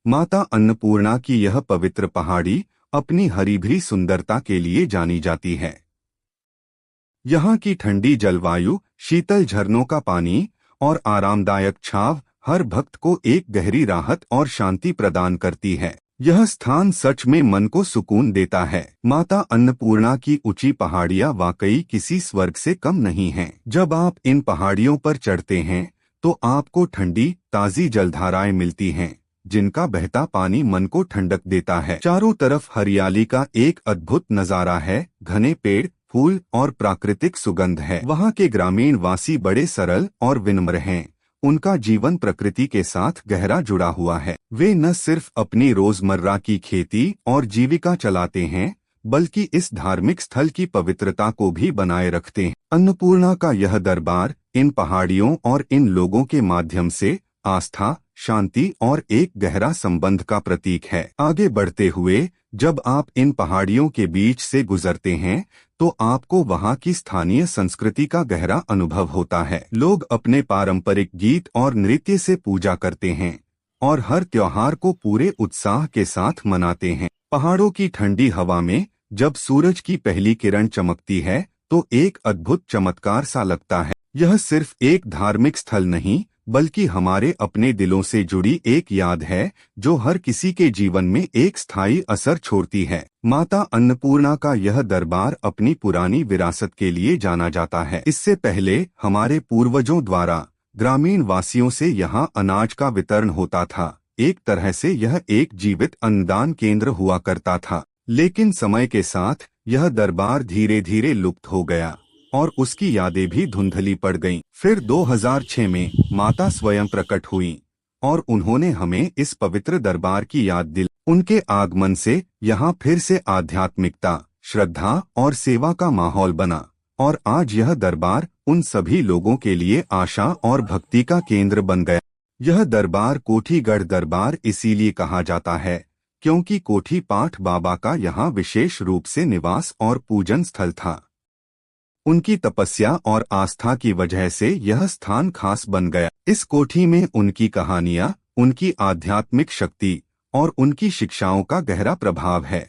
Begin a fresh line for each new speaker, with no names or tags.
माता अन्नपूर्णा की यह पवित्र पहाड़ी अपनी हरी भरी सुंदरता के लिए जानी जाती है। यहाँ की ठंडी जलवायु, शीतल झरनों का पानी और आरामदायक छांव हर भक्त को एक गहरी राहत और शांति प्रदान करती है। यह स्थान सच में मन को सुकून देता है। माता अन्नपूर्णा की ऊंची पहाड़ियाँ वाकई किसी स्वर्ग से कम नहीं हैं। जब आप इन पहाड़ियों पर चढ़ते हैं तो आपको ठंडी ताज़ी जलधाराएं मिलती हैं, जिनका बहता पानी मन को ठंडक देता है। चारों तरफ हरियाली का एक अद्भुत नजारा है, घने पेड़, फूल और प्राकृतिक सुगंध है। वहाँ के ग्रामीण वासी बड़े सरल और विनम्र हैं। उनका जीवन प्रकृति के साथ गहरा जुड़ा हुआ है। वे न सिर्फ अपनी रोजमर्रा की खेती और जीविका चलाते हैं, बल्कि इस धार्मिक स्थल की पवित्रता को भी बनाए रखते हैं। अन्नपूर्णा का यह दरबार इन पहाड़ियों और इन लोगों के माध्यम से आस्था, शांति और एक गहरा संबंध का प्रतीक है। आगे बढ़ते हुए जब आप इन पहाड़ियों के बीच से गुजरते हैं तो आपको वहाँ की स्थानीय संस्कृति का गहरा अनुभव होता है। लोग अपने पारंपरिक गीत और नृत्य से पूजा करते हैं और हर त्योहार को पूरे उत्साह के साथ मनाते हैं। पहाड़ों की ठंडी हवा में जब सूरज की पहली किरण चमकती है तो एक अद्भुत चमत्कार सा लगता है। यह सिर्फ एक धार्मिक स्थल नहीं, बल्कि हमारे अपने दिलों से जुड़ी एक याद है जो हर किसी के जीवन में एक स्थायी असर छोड़ती है। माता अन्नपूर्णा का यह दरबार अपनी पुरानी विरासत के लिए जाना जाता है। इससे पहले हमारे पूर्वजों द्वारा ग्रामीण वासियों से यहाँ अनाज का वितरण होता था। एक तरह से यह एक जीवित अन्नदान केंद्र हुआ करता था। लेकिन समय के साथ यह दरबार धीरे धीरे लुप्त हो गया और उसकी यादें भी धुंधली पड़ गईं। फिर 2006 में माता स्वयं प्रकट हुईं और उन्होंने हमें इस पवित्र दरबार की याद दिलाई। उनके आगमन से यहाँ फिर से आध्यात्मिकता, श्रद्धा और सेवा का माहौल बना और आज यह दरबार उन सभी लोगों के लिए आशा और भक्ति का केंद्र बन गया। यह दरबार कोठीगढ़ दरबार इसीलिए कहा जाता है क्योंकि कोठी पाठ बाबा का यहाँ विशेष रूप से निवास और पूजन स्थल था। उनकी तपस्या और आस्था की वजह से यह स्थान खास बन गया। इस कोठी में उनकी कहानियाँ, उनकी आध्यात्मिक शक्ति और उनकी शिक्षाओं का गहरा प्रभाव है।